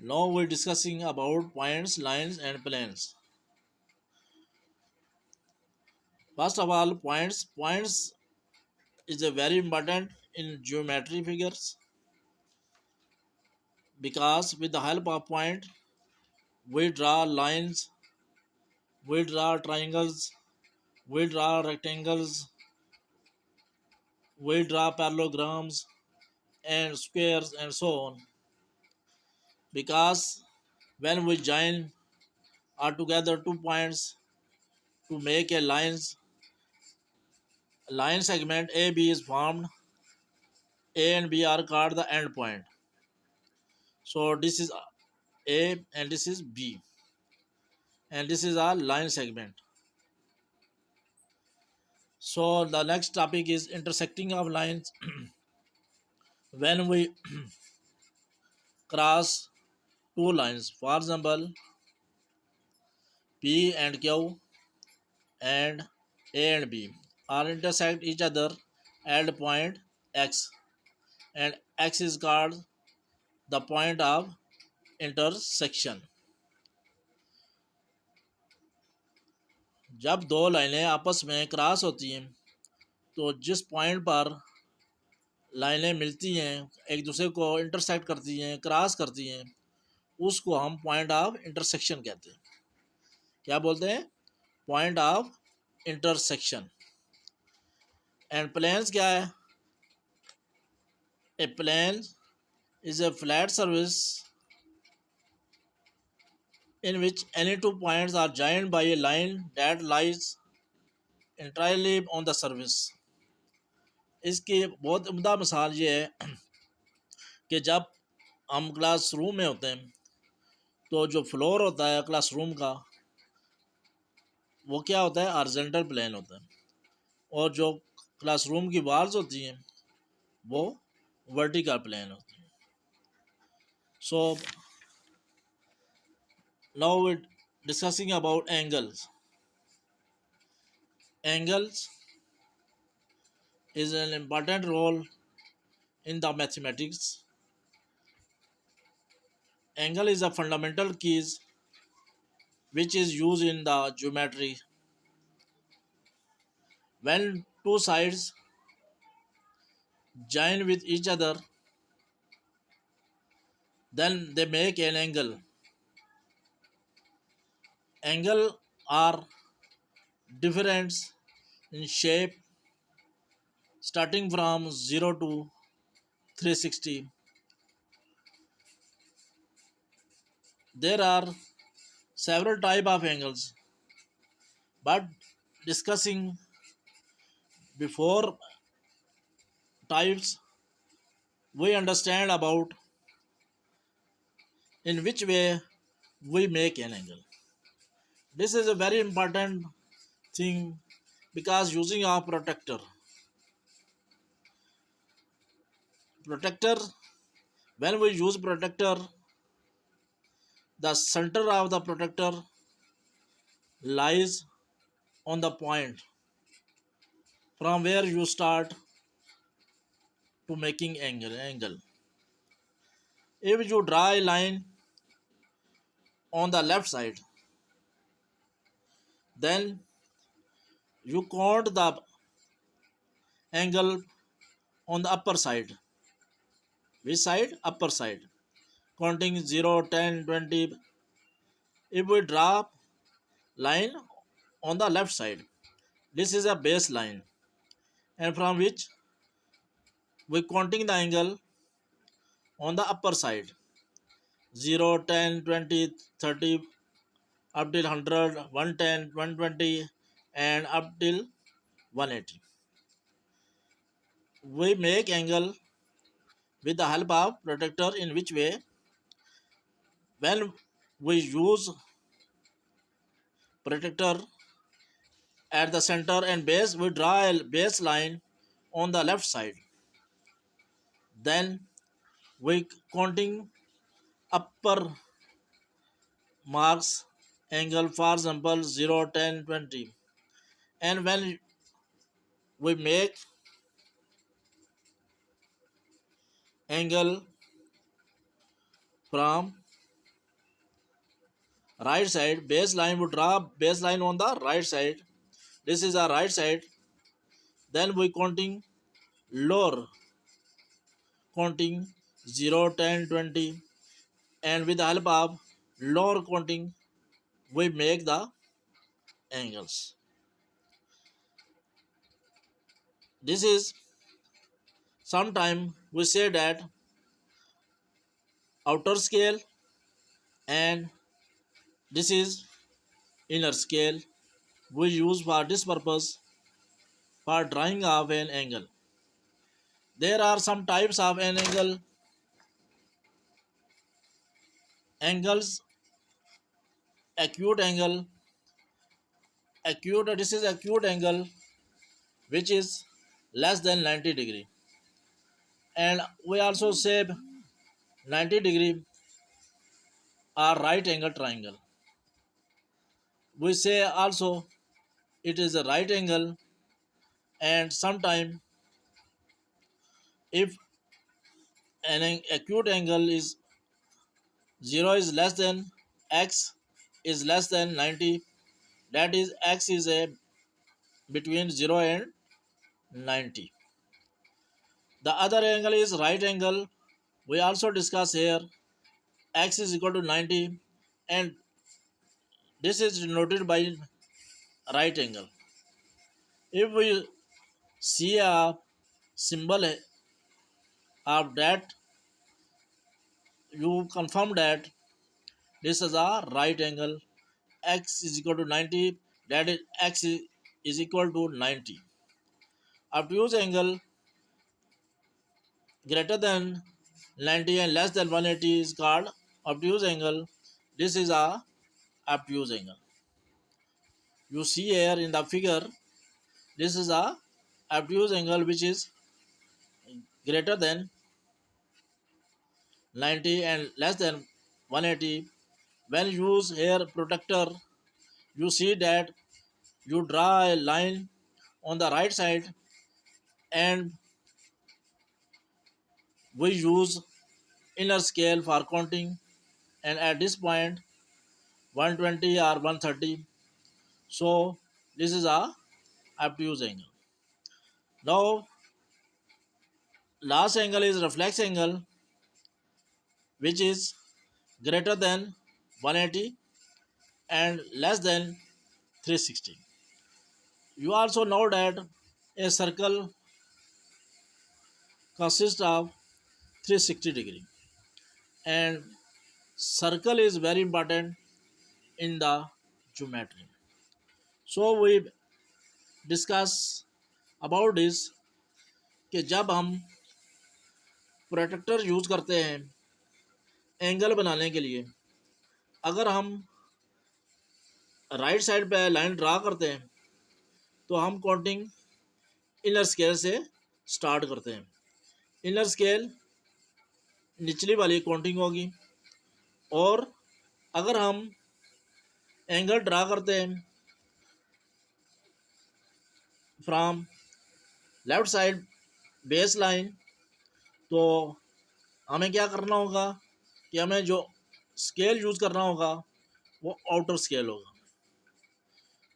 Now we're discussing about points, lines and planes. First of all, points. Points is a very important in geometry figures because with the help of point we draw lines, we draw triangles, we draw rectangles, we draw parallelograms and squares and so on. Because when we join or together 2 points to make a line segment AB is formed. A and B are called the end point. So this is A and this is B, and this is our line segment. So the next topic is intersecting of lines. When we cross two lines, for example P and Q and A and B are intersect each other at point X, and X is called the point of intersection. जब दो लाइनें आपस में cross होती हैं तो जिस point पर लाइनें मिलती हैं, एक दूसरे को इंटरसेक्ट करती हैं, क्रॉस करती हैं, उसको हम पॉइंट ऑफ इंटरसेक्शन कहते हैं. क्या बोलते हैं? Point of intersection. And planes क्या है? A plane is a flat service in which any 2 points are joined by a line that lies entirely on the surface. इसकी बहुत उम्दा मिसाल ये है कि जब हम क्लास रूम में होते हैं तो जो फ्लोर होता है क्लासरूम का वो क्या होता है? हॉरिजॉन्टल प्लेन होता है, और जो क्लासरूम की वॉल्स होती हैं वो वर्टिकल प्लेन होती हैं. So now we discussing about angles. Angles is an important role in the mathematics. Angle is a fundamental keys which is used in the geometry. When two sides join with each other, then they make an angle. Angle are different in shape starting from 0 to 360. There are several type of angles, but discussing before types we understand about in which way we make an angle. This is a very important thing because using a protector, when we use protector, the center of the protector lies on the point from where you start to making angle. If you draw a line on the left side, then you count the angle on the upper side. Which side? Upper side. Counting 0, 10, 20. If we draw line on the left side, this is a baseline, and from which we counting the angle on the upper side 0, 10, 20, 30 up till 100, 110, 120 and up till 180. We make angle with the help of protector, in which way when we use protector at the center and base, we draw a baseline on the left side, then we counting upper marks angle, for example 0, 10, 20, and when we make angle from right side, baseline, we draw baseline on the right side. This is our right side. Then we counting lower, counting 0, 10, 20, and with the help of lower counting we make the angles. This is sometime we say that outer scale, and this is inner scale. We use for this purpose for drawing of an angle. There are some types of an angle. Angles, acute angle, acute. This is acute angle which is less than 90 degree, and we also say 90 degree or right angle triangle. We say also it is a right angle, and sometime if an acute angle is 0 is less than x is less than 90, that is x is a between 0 and 90. The other angle is right angle. We also discuss here x is equal to 90, and this is denoted by right angle. If we see a symbol of that, you confirm that this is a right angle. X is equal to 90, that is x is equal to 90. Obtuse angle greater than 90 and less than 180 is called obtuse angle. This is a obtuse angle. You see here in the figure, this is a obtuse angle which is greater than 90 and less than 180. When you use hair protector, you see that you draw a line on the right side, and we use inner scale for counting, and at this point 120 or 130. So this is a obtuse angle. Now last angle is reflex angle, which is greater than 180 and less than 360. You also know that a circle consists of 360 degree, and circle is very important in the geometry. So we discuss about this कि जब हम protector use करते हैं angle बनाने के लिए, अगर हम राइट साइड पे लाइन ड्रा करते हैं तो हम काउंटिंग इनर स्केल से स्टार्ट करते हैं. इनर स्केल निचली वाली काउंटिंग होगी, और अगर हम एंगल ड्रा करते हैं from left side base line, तो हमें क्या करना होगा कि हमें जो स्केल यूज़ करना होगा वो आउटर स्केल होगा.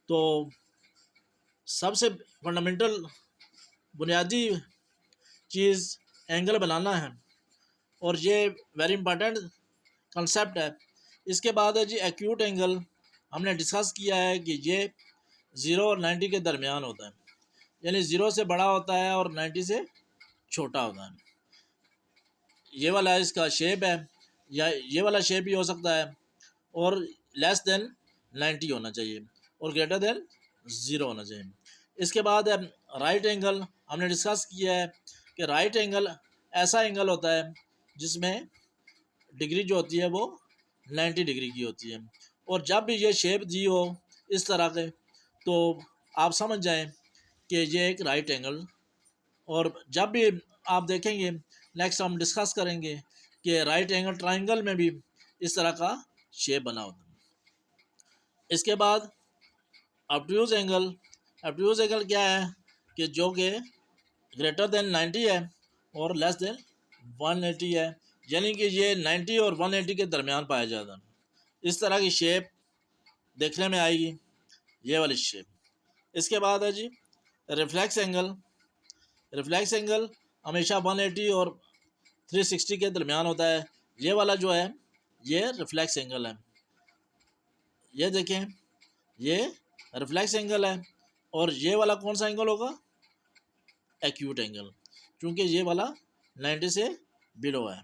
तो सबसे फंडामेंटल बुनियादी चीज़ एंगल बनाना है, और ये वेरी इंपॉर्टेंट कंसेप्ट है. इसके बाद है जी एक्यूट एंगल. हमने डिस्कस किया है कि ये 0 और 90 के दरमियान होता है, यानी 0 से बड़ा होता है और 90 से छोटा होता है. ये वाला इसका शेप है, या ये वाला शेप भी हो सकता है, और लेस देन 90 होना चाहिए और ग्रेटर देन 0 होना चाहिए. इसके बाद है राइट एंगल. हमने डिस्कस किया है कि राइट एंगल ऐसा एंगल होता है जिसमें डिग्री जो होती है वो 90 डिग्री की होती है, और जब भी ये शेप दी हो इस तरह के, तो आप समझ जाएं कि ये एक राइट एंगल. और जब भी आप देखेंगे, नेक्स्ट हम डिस्कस करेंगे कि राइट एंगल ट्राइंगल में भी इस तरह का शेप बना होता है. इसके बाद ऑब्ट्यूज एंगल. ऑब्ट्यूज एंगल क्या है कि जो कि ग्रेटर देन 90 है और लेस देन 180 है, यानी कि ये 90 और 180 के दरमियान पाया जाता है. इस तरह की शेप देखने में आएगी, ये वाली शेप। इसके बाद है जी रिफ्लेक्स एंगल। रिफ्लेक्स एंगल हमेशा 180 और 360 के दरमियान होता है। ये वाला जो है ये रिफ्लेक्स एंगल है, ये देखें ये रिफ्लेक्स एंगल है। और ये वाला कौन सा एंगल होगा? एक्यूट एंगल, क्योंकि ये वाला 90 से बिलो है।